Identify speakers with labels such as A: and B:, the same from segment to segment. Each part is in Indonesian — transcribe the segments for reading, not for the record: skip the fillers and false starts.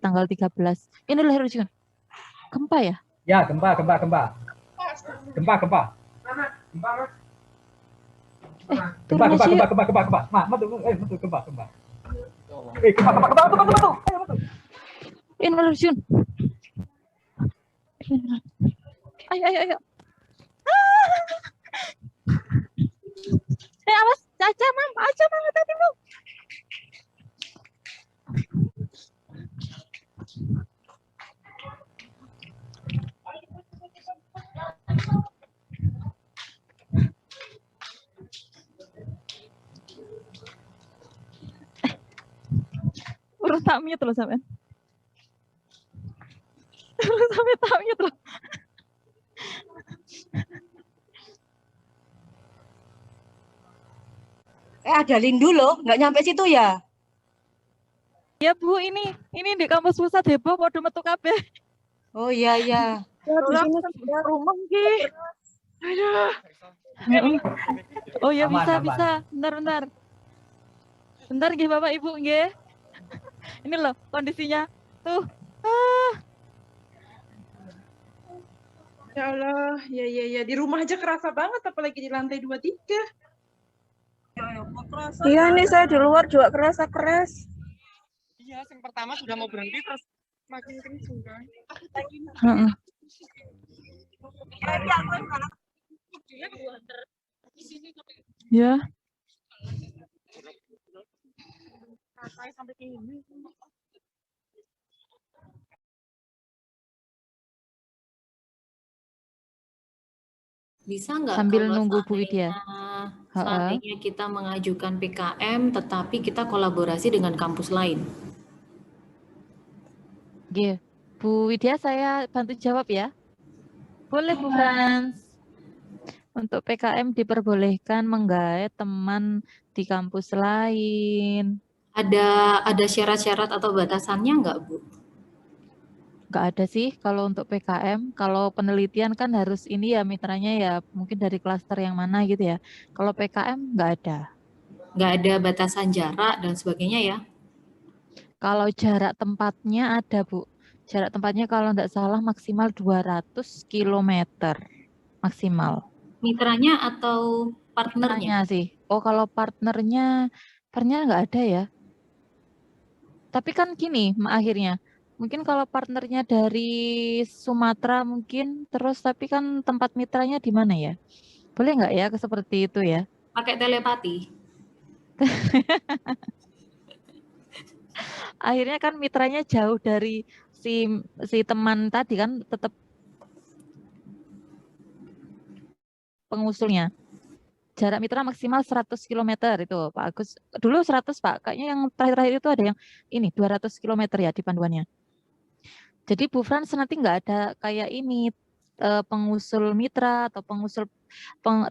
A: tanggal 13. Ini lahir ujian. Gempa ya?
B: Ya, gempa. Gempa.
A: Ini lahir ujian. Ayo. Awas, Caca, Mam, hati-hati, Mam. Urus takmnya terus sampean. Terus sampai takmnya terus.
C: Ada Lindu loh, nggak nyampe situ ya?
A: Ya Bu, ini di kampus pusat heboh, podo metu kabeh.
C: Oh iya.
A: Ya, di sini rumah ki. Aduh. Oh ya, bisa. Bentar. Bentar nggih Bapak Ibu nggih. Ini loh kondisinya. Tuh.
D: Ya Allah, ya di rumah aja kerasa banget, apalagi di lantai 2, 3.
E: Iya nih, saya di luar juga kerasa keras.
F: Iya, yang pertama sudah mau berhenti terus makin kenceng kan.
A: Ya.
F: Sampai ini.
G: Bisa nggak
A: sambil
G: kalau
A: nunggu Bu Widya?
G: Seandainya kita mengajukan PKM, tetapi kita kolaborasi dengan kampus lain.
A: Oke, Bu Widya saya bantu jawab ya. Boleh Bu Frans. Untuk PKM diperbolehkan menggait teman di kampus lain.
G: Ada syarat-syarat atau batasannya nggak Bu?
A: Nggak ada sih kalau untuk PKM. Kalau penelitian kan harus ini ya mitranya ya mungkin dari klaster yang mana gitu ya. Kalau PKM nggak ada.
G: Nggak ada batasan jarak dan sebagainya ya?
A: Kalau jarak tempatnya ada Bu. Jarak tempatnya kalau nggak salah maksimal 200 km maksimal.
G: Mitranya atau partnernya?
A: Sih. Oh kalau partnernya nggak ada ya. Tapi kan gini akhirnya. Mungkin kalau partnernya dari Sumatera mungkin terus tapi kan tempat mitranya di mana ya? Boleh nggak ya seperti itu ya?
G: Pakai telepati.
A: Akhirnya kan mitranya jauh dari si teman tadi kan tetap pengusulnya. Jarak mitra maksimal 100 km itu Pak Agus. Dulu 100 Pak, kayaknya yang terakhir-terakhir itu ada yang ini 200 km ya di panduannya. Jadi Bu Frans nanti nggak ada kayak ini pengusul mitra atau pengusul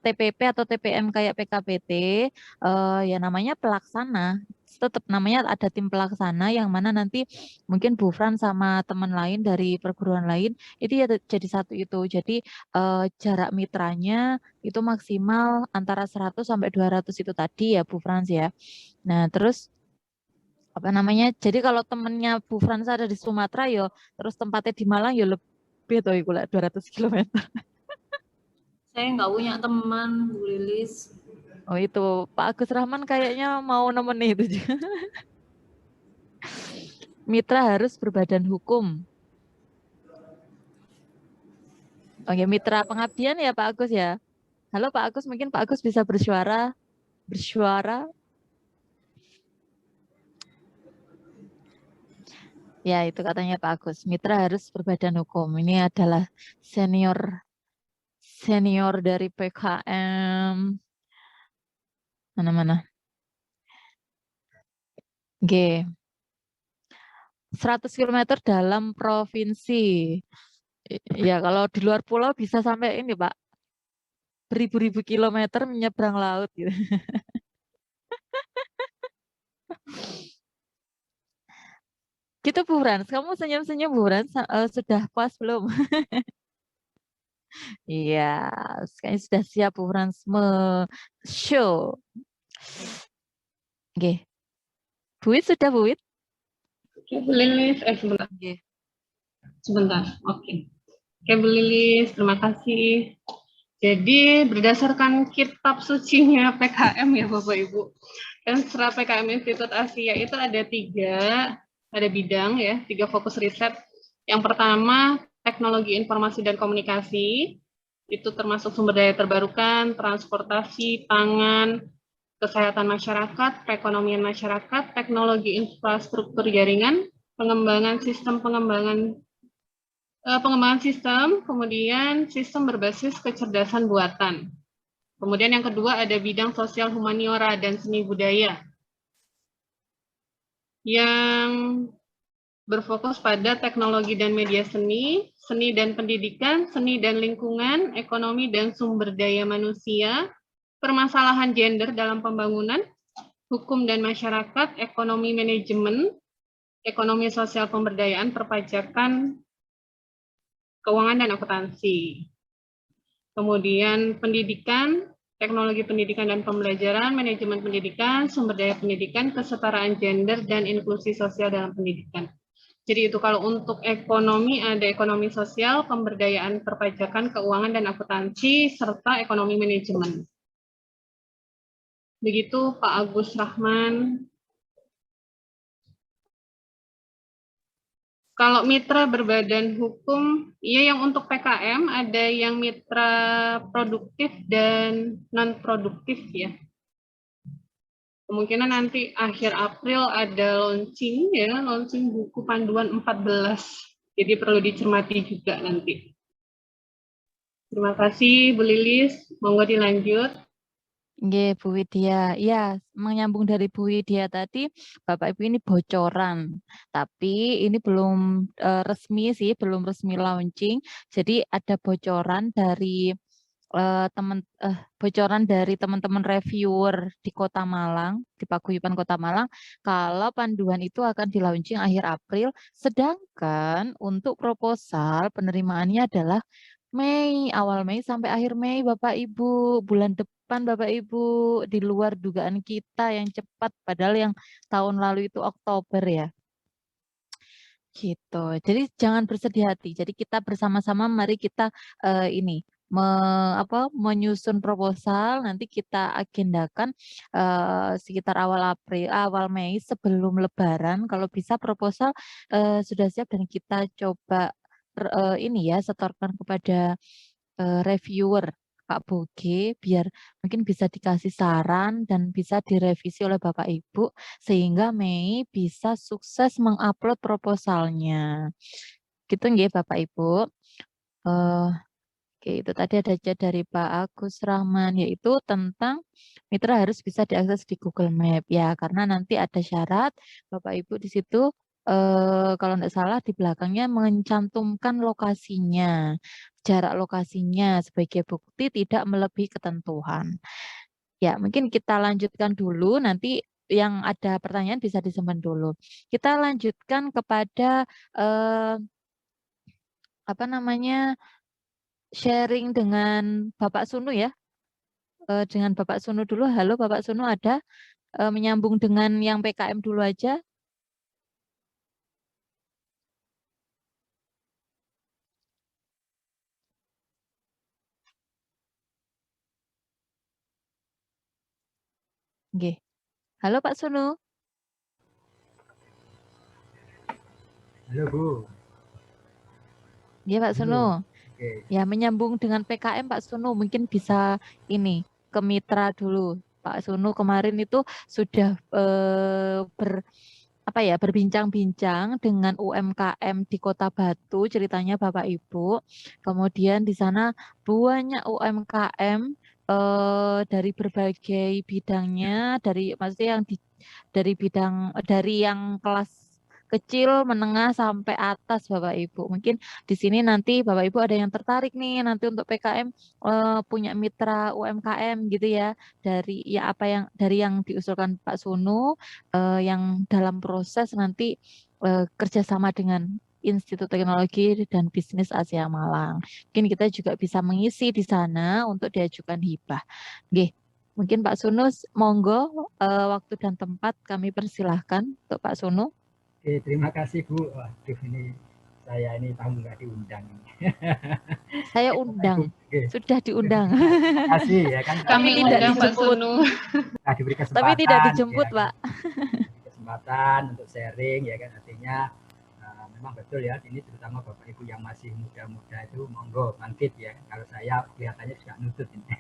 A: TPP atau TPM kayak PKPT, ya namanya pelaksana. Tetap namanya ada tim pelaksana yang mana nanti mungkin Bu Fran sama teman lain dari perguruan lain itu ya jadi satu itu. Jadi jarak mitranya itu maksimal antara 100 sampai 200 itu tadi ya Bu Frans ya. Nah, terus apa namanya? Jadi kalau temennya Bu Frans ada di Sumatera yo, terus tempatnya di Malang yo lebih tuh iku 200 km.
G: Saya nggak punya teman, Bu Lilis.
A: Oh itu Pak Agus Rahman kayaknya mau nemenin itu juga. Mitra harus berbadan hukum. Oke, mitra pengabdian ya Pak Agus ya. Halo Pak Agus, mungkin Pak Agus bisa bersuara. Ya itu katanya Pak Agus, mitra harus berbadan hukum. Ini adalah senior dari PKM. Mana-mana. G. 100 km dalam provinsi. Ya kalau di luar pulau bisa sampai ini Pak. Beribu-ribu kilometer menyeberang laut gitu. Gitu Bu Frans, kamu senyum-senyum Bu Frans, sudah puas belum? Iya, kayaknya sudah siap Bu Frans show. Oke. Buit sudah Buit?
B: Bu Lilis, sebentar.
A: Nggih.
B: Sebentar, oke. Oke, Bu Lilis, terima kasih. Jadi berdasarkan kitab sucinya PKM ya Bapak Ibu, dan setelah PKM Institut Asia itu ada ada bidang ya, 3 fokus riset. Yang pertama teknologi informasi dan komunikasi, itu termasuk sumber daya terbarukan, transportasi, pangan, kesehatan masyarakat, perekonomian masyarakat, teknologi infrastruktur jaringan, pengembangan sistem, kemudian sistem berbasis kecerdasan buatan. Kemudian yang kedua ada bidang sosial humaniora dan seni budaya yang berfokus pada teknologi dan media seni, seni dan pendidikan, seni dan lingkungan, ekonomi dan sumber daya manusia, permasalahan gender dalam pembangunan, hukum dan masyarakat, ekonomi manajemen, ekonomi sosial pemberdayaan, perpajakan, keuangan dan akuntansi. Kemudian pendidikan, teknologi pendidikan dan pembelajaran, manajemen pendidikan, sumber daya pendidikan, kesetaraan gender, dan inklusi sosial dalam pendidikan. Jadi itu kalau untuk ekonomi ada ekonomi sosial, pemberdayaan perpajakan, keuangan, dan akuntansi, serta ekonomi manajemen. Begitu Pak Agus Rahman. Kalau mitra berbadan hukum, ya yang untuk PKM ada yang mitra produktif dan non-produktif ya. Kemungkinan nanti akhir April ada launching ya, launching buku panduan 14. Jadi perlu dicermati juga nanti. Terima kasih Bu Lilis, monggo dilanjut.
A: Nggih, Bu Widya. Ya, menyambung dari Bu Widya tadi, Bapak Ibu ini bocoran. Tapi ini belum resmi sih, belum resmi launching. Jadi ada bocoran dari teman-teman reviewer di Kota Malang, di Paguyuban Kota Malang, kalau panduan itu akan di launching akhir April, sedangkan untuk proposal penerimaannya adalah Mei, awal Mei sampai akhir Mei, Bapak Ibu, bulan depan Bapak Ibu, di luar dugaan kita yang cepat, padahal yang tahun lalu itu Oktober ya. Gitu. Jadi jangan bersedih hati. Jadi kita bersama-sama mari kita menyusun proposal, nanti kita agendakan sekitar awal Mei sebelum Lebaran. Kalau bisa proposal sudah siap dan kita coba setorkan kepada reviewer Pak Boge biar mungkin bisa dikasih saran dan bisa direvisi oleh Bapak Ibu sehingga Mei bisa sukses mengupload proposalnya. Gitu nggih Bapak Ibu. Oke, itu tadi ada dari Pak Agus Rahman, yaitu tentang mitra harus bisa diakses di Google Map ya, karena nanti ada syarat Bapak Ibu di situ kalau tidak salah di belakangnya mencantumkan lokasinya, jarak lokasinya sebagai bukti tidak melebihi ketentuan. Ya, mungkin kita lanjutkan dulu, nanti yang ada pertanyaan bisa disimpan dulu. Kita lanjutkan kepada sharing dengan Bapak Sunu ya. Dengan Bapak Sunu dulu. Halo Bapak Sunu, ada menyambung dengan yang PKM dulu aja. Oke. Halo Pak Sunu.
H: Halo Bu.
A: Iya Pak Sunu.
H: Oke.
A: Ya, menyambung dengan PKM Pak Sunu mungkin bisa ke mitra dulu. Pak Sunu kemarin itu sudah berbincang-bincang dengan UMKM di Kota Batu, ceritanya Bapak Ibu. Kemudian di sana banyak UMKM dari berbagai bidangnya, dari yang kelas kecil, menengah sampai atas Bapak Ibu. Mungkin di sini nanti Bapak Ibu ada yang tertarik nih nanti untuk PKM punya mitra UMKM gitu ya, dari yang diusulkan Pak Sunu yang dalam proses nanti kerjasama dengan Institut Teknologi dan Bisnis Asia Malang. Mungkin kita juga bisa mengisi di sana untuk diajukan hibah. Oke, mungkin Pak Sunu, monggo waktu dan tempat kami persilahkan untuk Pak Sunu.
H: Oke, terima kasih Bu. Waduh, ini saya ini tamu nggak diundang.
A: Saya
H: Bapak Ibu,
A: undang,
H: oke.
A: sudah diundang.
H: Terima kasih ya kan.
A: Tapi
B: Kami
A: tidak
B: undang Pak
A: dijemput.
B: Sunu.
H: Nah, diberi
A: Tapi
H: kesempatan,
A: tidak dijemput,
H: ya kan.
A: Pak.
H: Diberi kesempatan untuk sharing ya kan, artinya memang betul ya, ini terutama Bapak Ibu yang masih muda-muda itu monggo bangkit ya. Kalau saya kelihatannya juga nutut ini.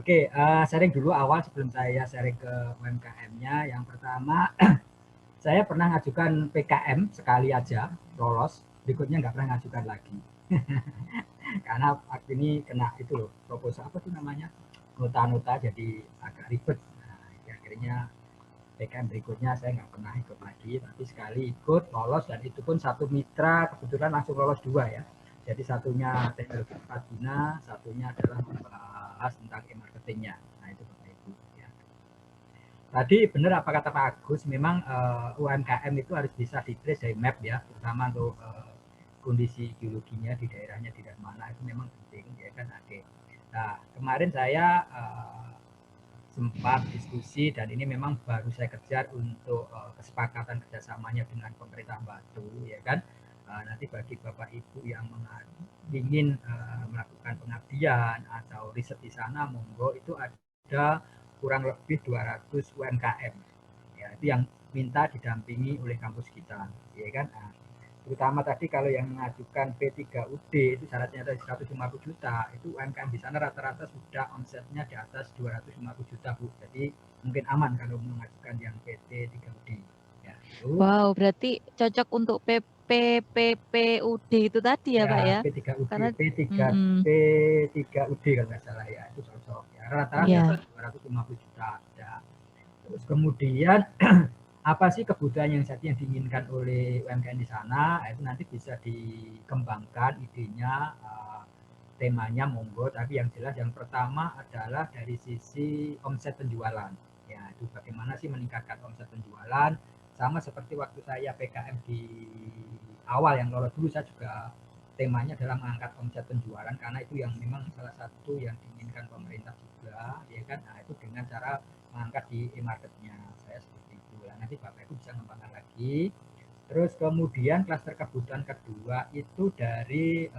H: Oke, sharing dulu awal sebelum saya sharing ke UMKM-nya. Yang pertama, saya pernah ngajukan PKM sekali aja, lolos. Berikutnya nggak pernah ngajukan lagi. Karena waktu ini kena itu loh, proposal apa tuh namanya, nota-nota jadi agak ribet. Nah, akhirnya PKM berikutnya saya nggak pernah ikut lagi, tapi sekali ikut lolos, dan itu pun satu mitra kebetulan langsung lolos 2 ya. Jadi satunya teknologi tepat guna, satunya adalah membahas tentang e-marketingnya. Nah itu Bapak Ibu ya. Tadi benar apa kata Pak Agus, memang UMKM itu harus bisa di-trace dari map ya, terutama untuk kondisi geologinya di daerahnya di mana, itu memang penting ya kan. Oke. Nah kemarin saya sempat diskusi, dan ini memang baru saya kejar untuk kesepakatan kerjasamanya dengan pemerintah Batu ya kan. Nanti bagi Bapak Ibu yang ingin melakukan pengabdian atau riset di sana, monggo, itu ada kurang lebih 200 UMKM ya, itu yang minta didampingi oleh kampus kita ya kan. Terutama tadi kalau yang mengajukan P3UD itu syaratnya ada 150 juta, itu UMKM di sana rata-rata sudah omsetnya di atas 250 juta Bu, jadi mungkin aman kalau mengajukan yang PT3UD ya.
A: Wow, berarti cocok untuk PPUD itu tadi ya, Pak ya?
H: P3UD,
A: Karena
H: P3UD kalau nggak salah ya, itu cocok ya, rata-rata 250 juta ya. Terus kemudian apa sih kebutuhan yang diinginkan oleh UMKM di sana, itu nanti bisa dikembangkan idenya, temanya monggo, tapi yang jelas yang pertama adalah dari sisi omset penjualan ya, itu bagaimana sih meningkatkan omset penjualan. Sama seperti waktu saya PKM di awal yang lolos dulu, saya juga temanya adalah mengangkat omset penjualan, karena itu yang memang salah satu yang diinginkan pemerintah juga ya kan. Nah itu dengan cara mengangkat di e-marketnya, saya seperti itu. Nah, nanti Bapak Ibu bisa mengembangkan lagi. Terus kemudian klaster kebutuhan kedua itu dari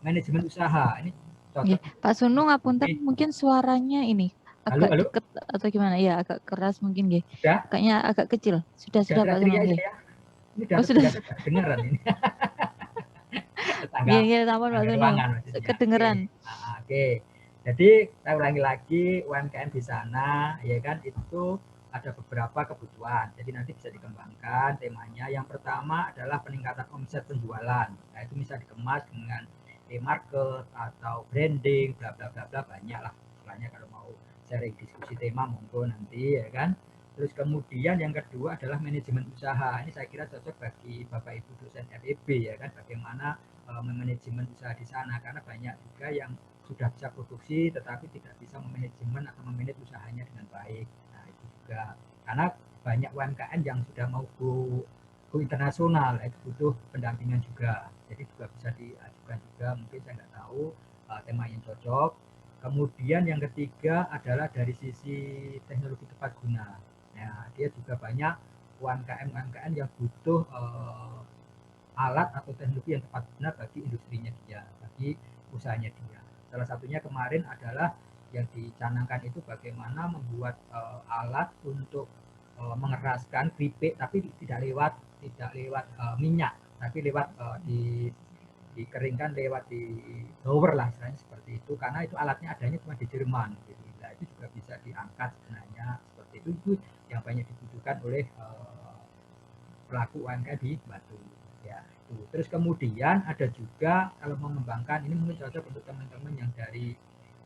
H: manajemen usaha. Ini cocok.
A: Pak Sunu, ngapunten, mungkin suaranya ini agak
H: Halo?
A: deket atau gimana ya, agak keras mungkin nggih.
H: Sudah?
A: Kayaknya agak kecil. Sudah Pak Sunu nggih.
H: Ini sudah kedengeran ini.
A: Iya, sampun Pak Sunu. Kedengeran.
H: Nah, oke. Jadi saya ulangi lagi, UMKM di sana ya kan, itu ada beberapa kebutuhan. Jadi nanti bisa dikembangkan temanya. Yang pertama adalah peningkatan omset penjualan. Nah, itu bisa dikemas dengan e-market atau branding, bla bla bla bla, banyak lah. Istilahnya kalau mau sharing diskusi tema monggo nanti ya kan. Terus kemudian yang kedua adalah manajemen usaha. Ini saya kira cocok bagi Bapak Ibu dosen FEB ya kan, bagaimana memanajemen usaha di sana, karena banyak juga yang sudah bisa produksi tetapi tidak bisa memanajemen atau memanage usahanya dengan baik. Nah itu juga karena banyak UMKM yang sudah mau go internasional, itu butuh pendampingan juga, jadi juga bisa diajukan juga, mungkin saya nggak tahu tema yang cocok. Kemudian yang ketiga adalah dari sisi teknologi tepat guna. Nah dia juga banyak UMKM yang butuh alat atau teknologi yang tepat guna bagi industrinya dia, bagi usahanya dia. Salah satunya kemarin adalah yang dicanangkan itu bagaimana membuat alat untuk mengeraskan keripik, tapi tidak lewat minyak, tapi lewat dikeringkan lewat di blower lah istilahnya seperti itu, karena itu alatnya adanya cuma di Jerman gitu. Nah, itu juga bisa diangkat sebenarnya seperti itu yang banyak dibutuhkan oleh pelaku UMKM di Batu ya. Terus kemudian ada juga kalau mengembangkan, ini mungkin cocok untuk teman-teman yang dari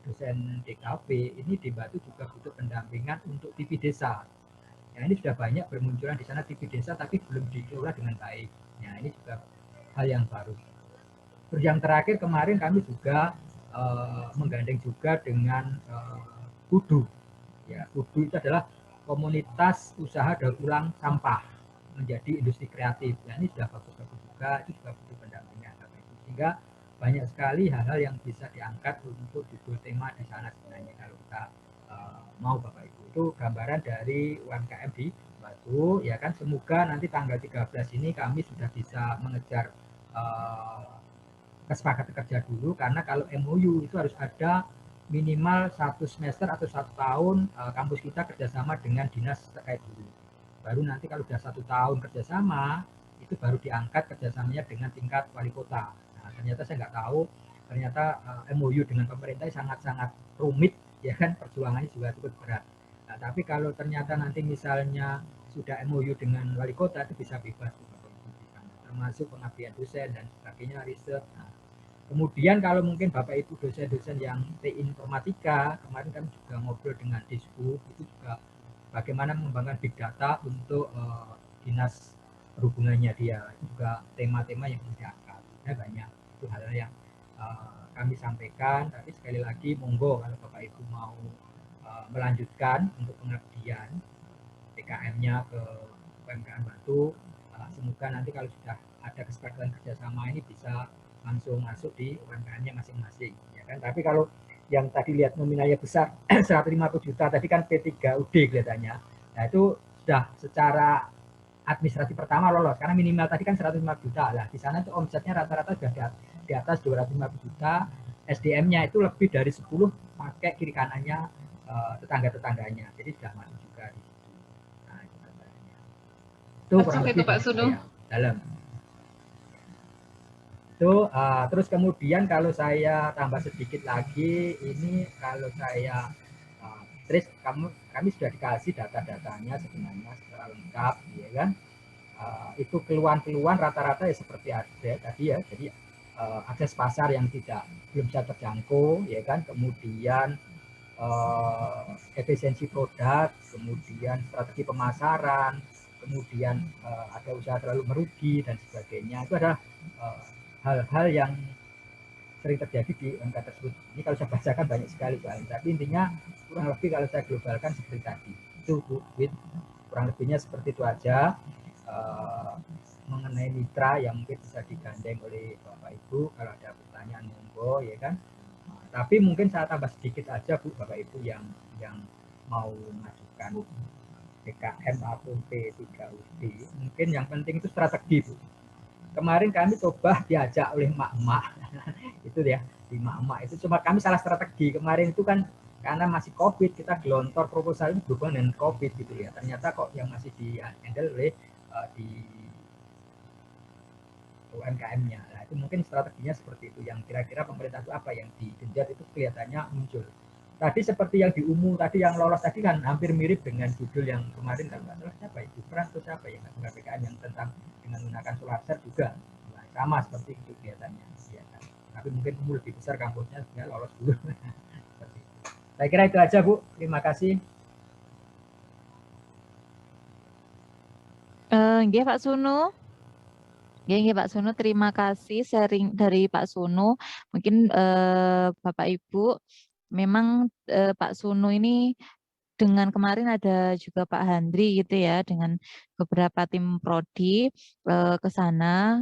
H: dosen DKP, ini di Batu juga butuh pendampingan untuk TV desa. Ya, ini sudah banyak bermunculan di sana TV desa tapi belum dikelola dengan baik. Ya, ini juga hal yang baru. Terus yang terakhir kemarin kami juga menggandeng juga dengan KUDU. Ya, KUDU itu adalah komunitas usaha daur ulang sampah menjadi industri kreatif. Ya, ini sudah bagus-bagus juga, itu juga butuh pendampingan. Sehingga banyak sekali hal-hal yang bisa diangkat untuk judul tema di sana sebenarnya kalau kita mau Bapak Ibu. Itu gambaran dari UMKM di Batu, ya kan. Semoga nanti tanggal 13 ini kami sudah bisa mengejar kesepakatan kerja dulu, karena kalau MOU itu harus ada minimal 1 semester atau 1 tahun kampus kita kerjasama dengan dinas terkait dulu. Baru nanti kalau sudah 1 tahun kerjasama, itu baru diangkat kerjasamanya dengan tingkat wali kota. Nah, ternyata saya nggak tahu, ternyata MOU dengan pemerintah sangat-sangat rumit, ya kan, perjuangannya juga cukup berat. Nah, tapi kalau ternyata nanti misalnya sudah MOU dengan wali kota, itu bisa bebas, termasuk pengabdian dosen dan sebagainya, riset. Nah, kemudian kalau mungkin Bapak Ibu dosen-dosen yang TI Informatika, kemarin kami juga ngobrol dengan Disku, itu juga bagaimana mengembangkan big data untuk dinas perhubungannya dia, itu juga tema-tema yang diangkat. Ya, banyak itu hal yang kami sampaikan, tapi sekali lagi monggo kalau Bapak Ibu mau melanjutkan untuk pengabdian PKM-nya ke UMKM Batu, semoga nanti kalau sudah ada kesepakatan kerjasama ini bisa langsung masuk di UMKM-nya masing-masing, ya kan. Tapi kalau yang tadi lihat nominalnya besar 150 juta tadi kan P3UD kelihatannya, nah itu sudah secara administrasi pertama lolos, karena minimal tadi kan 150 juta lah, di sana itu omsetnya rata-rata sudah di atas 250 juta, SDM-nya itu lebih dari 10 pakai kiri kanannya tetangga-tetangganya, jadi sudah masuk juga di situ. Nah, itu kurang lebih
B: Pak Suno.
H: Dalam itu. Terus kemudian kalau saya tambah sedikit lagi, ini kalau saya terus kami sudah dikasih data-datanya sebenarnya secara lengkap, ya kan. Itu keluhan-keluhan rata-rata ya seperti ada tadi ya, jadi akses pasar yang belum bisa terjangkau, ya kan. Kemudian efisiensi produk, kemudian strategi pemasaran, kemudian ada usaha terlalu merugi dan sebagainya. Itu adalah hal-hal yang sering terjadi di UMK tersebut. Ini kalau saya bacakan banyak sekali, Pak. Tapi intinya kurang lebih kalau saya globalkan seperti tadi. Itu Bu Win, kurang lebihnya seperti itu aja. Mengenai mitra yang mungkin bisa digandeng oleh Bapak Ibu, kalau ada pertanyaan monggo, ya kan. Tapi mungkin saya tambah sedikit aja Bu, Bapak Ibu yang mau mengajukan PKM maupun P3UD, mungkin yang penting itu strategi Bu. Kemarin kami coba diajak oleh emak-emak itu ya, di emak-emak itu cuma kami salah strategi. Kemarin itu kan karena masih COVID, kita gelontor proposal ini berhubungan dengan COVID gitu ya. Ternyata kok yang masih di-handle oleh di UMKM-nya. Nah, itu mungkin strateginya seperti itu. Yang kira-kira pemerintah itu apa yang digenjot itu kelihatannya muncul. Tadi seperti yang di umum tadi yang lolos tadi kan hampir mirip dengan judul yang kemarin, kalau nggak salah siapa itu, Pras atau siapa yang PKM yang tentang dengan menggunakan solar cell juga. Nah, sama seperti itu kelihatannya. Ya, kan? Tapi mungkin umur lebih besar kampusnya sehingga lolos dulu. Seperti itu. Saya kira itu aja Bu. Terima kasih.
A: Nggih Pak Suno. Ya, Pak Suno, terima kasih sharing dari Pak Suno. Mungkin Bapak Ibu, memang Pak Suno ini dengan kemarin ada juga Pak Handri gitu ya, dengan beberapa tim prodi ke sana,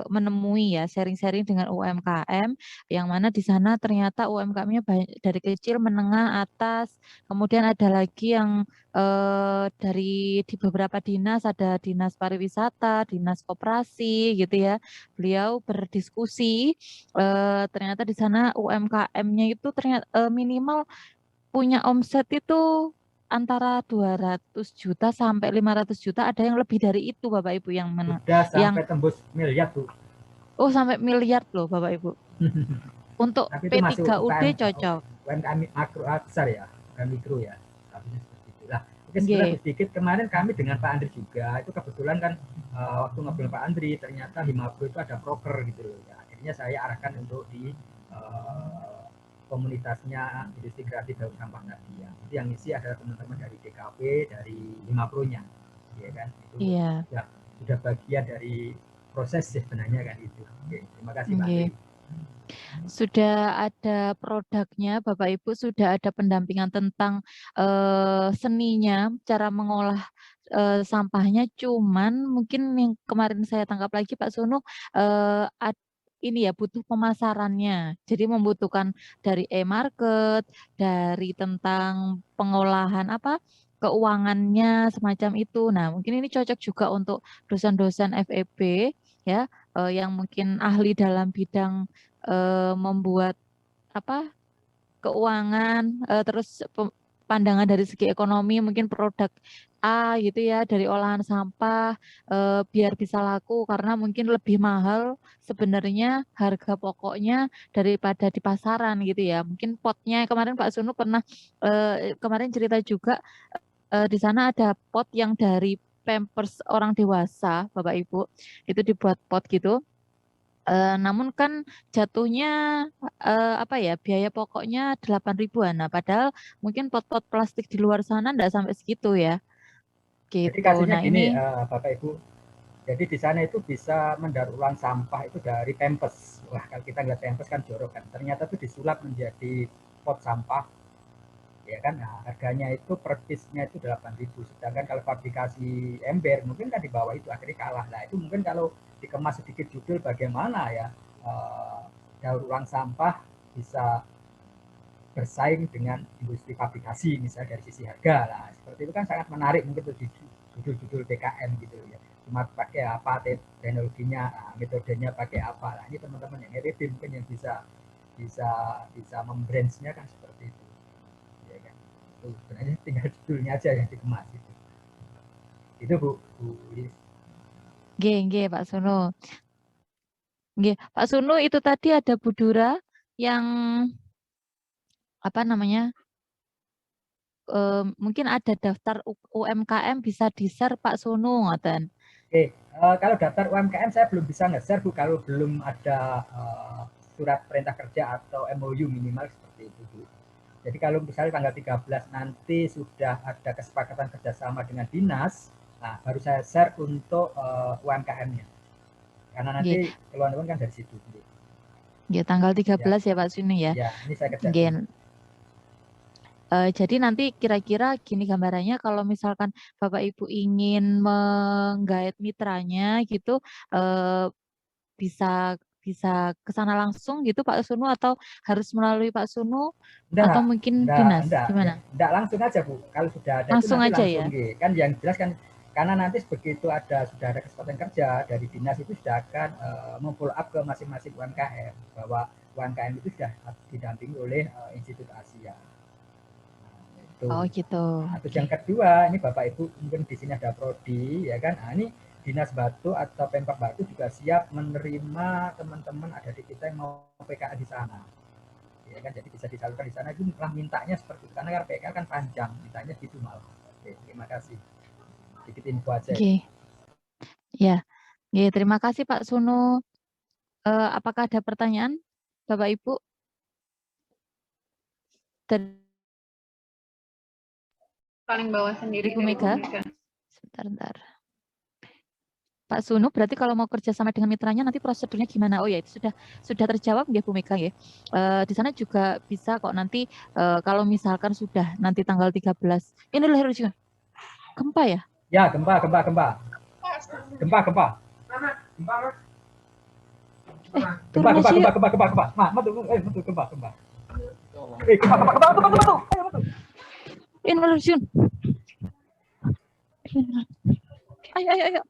A: menemui ya, sharing-sharing dengan UMKM, yang mana di sana ternyata UMKM-nya dari kecil, menengah, atas, kemudian ada lagi yang di beberapa dinas, ada dinas pariwisata, dinas koperasi gitu ya. Beliau berdiskusi, ternyata di sana UMKM-nya itu ternyata minimal punya omset itu antara 200 juta sampai 500 juta, ada yang lebih dari itu Bapak Ibu yang
H: Sudah sampai tembus miliar Bu.
A: Oh, sampai miliar loh Bapak Ibu. Untuk P3UD cocok.
H: UMKM makro besar ya, bukan mikro ya. Seperti itulah. Oke, sedikit kemarin kami dengan Pak Andri juga, itu kebetulan kan waktu ngobrol Pak Andri ternyata Himapro itu ada proker gitu loh. Ya, akhirnya saya arahkan untuk di komunitasnya industri kreatif daur sampah tadi ya. Jadi yang isi adalah teman-teman dari DKP, dari Himapro-nya, ya kan? Itu ya, sudah bagian dari proses sebenarnya kan itu. Oke, terima kasih Pak Andri.
A: Sudah ada produknya Bapak Ibu, sudah ada pendampingan tentang seninya, cara mengolah sampahnya. Cuman mungkin yang kemarin saya tangkap lagi Pak Suno, ini ya, butuh pemasarannya. Jadi membutuhkan dari e-market, dari tentang pengolahan keuangannya semacam itu. Nah, mungkin ini cocok juga untuk dosen-dosen FEB ya, yang mungkin ahli dalam bidang membuat apa keuangan, terus pandangan dari segi ekonomi, mungkin produk A gitu ya dari olahan sampah, biar bisa laku karena mungkin lebih mahal sebenarnya harga pokoknya daripada di pasaran gitu ya. Mungkin potnya kemarin Pak Sunu pernah kemarin cerita juga di sana ada pot yang dari Pampers orang dewasa, Bapak Ibu, itu dibuat pot gitu. Namun kan jatuhnya apa ya biaya pokoknya 8.000-an. Nah, padahal mungkin pot-pot plastik di luar sana enggak sampai segitu ya.
H: Jadi
A: Gitu.
H: kasusnya
A: Nah,
H: gini,
A: ini
H: Bapak Ibu. Jadi di sana itu bisa mendaur ulang sampah itu dari Pampers. Wah, kalau kita ngeliat Pampers kan jorok kan. Ternyata itu disulap menjadi pot sampah. Ya kan, nah, harganya itu per piece-nya itu 8.000. Sedangkan kalau fabrikasi ember mungkin kan di bawah itu, akhirnya kalah. Nah, itu mungkin kalau dikemas sedikit judul bagaimana ya daur ulang sampah bisa bersaing dengan industri fabrikasi misalnya dari sisi harga. Nah, seperti itu kan sangat menarik mungkin untuk judul-judul PKM gitu ya. Cuma pakai apa teknologinya, nah, metodenya pakai apa. Nah, ini teman-teman yang FEB mungkin yang bisa membrandnya kan seperti itu. Ya kan. Itu sebenarnya tinggal judulnya aja yang dikemas gitu. Itu Bu Lilis.
A: Nggih, Pak Sunu. Nggih, Pak Sunu itu tadi ada Bu Dura yang apa namanya? Mungkin ada daftar UMKM bisa di-share Pak Sunu ngoten.
H: Oke, kalau daftar UMKM saya belum bisa nge-share Bu kalau belum ada surat perintah kerja atau MOU minimal seperti itu Bu. Jadi kalau misalnya tanggal 13 nanti sudah ada kesepakatan kerjasama dengan dinas, nah baru saya share untuk UMKM-nya. Karena nanti keluar-keluar kan dari situ.
A: Ya, tanggal 13 ya Pak Sunu ya.
H: Ya, ini saya kerja.
A: Jadi nanti kira-kira gini gambarannya kalau misalkan Bapak Ibu ingin menggait mitranya gitu bisa ke sana langsung gitu Pak Sunu atau harus melalui Pak Sunu atau mungkin dinas gimana?
H: Enggak, langsung aja Bu. Kalau sudah ada
A: langsung
H: itu nanti
A: aja
H: langsung
A: ya.
H: Kan yang jelas kan karena nanti begitu sudah ada kesempatan kerja dari dinas itu sudah akan memfollow up ke masing-masing UMKM bahwa UMKM itu sudah didampingi oleh Institut Asia.
A: Oh gitu.
H: Nah, terus yang kedua, ini Bapak Ibu mungkin di sini ada prodi, ya kan? Nah, ini Dinas Batu atau Pemkab Batu juga siap menerima teman-teman ada di kita yang mau PKL di sana. Ya kan, jadi bisa disalurkan di sana. Itu malah mintanya seperti itu karena PKL kan panjang, mintanya gitu malah. Oke, terima kasih. Sedikit info aja.
A: Oke. Ya. Ya, terima kasih Pak Sunu. Apakah ada pertanyaan Bapak Ibu?
B: Paling bawah sendiri.
A: Ibu Mega. Sebentar. Pak Sunu, berarti kalau mau kerja sama dengan mitranya nanti prosedurnya gimana? Oh ya, itu sudah terjawab ya Bu Mega ya. Di sana juga bisa kok nanti kalau misalkan sudah nanti tanggal 13. Ini lahir juga. Gempa ya?
H: Ya, gempa. Gempa.
A: Inversion. Ayo.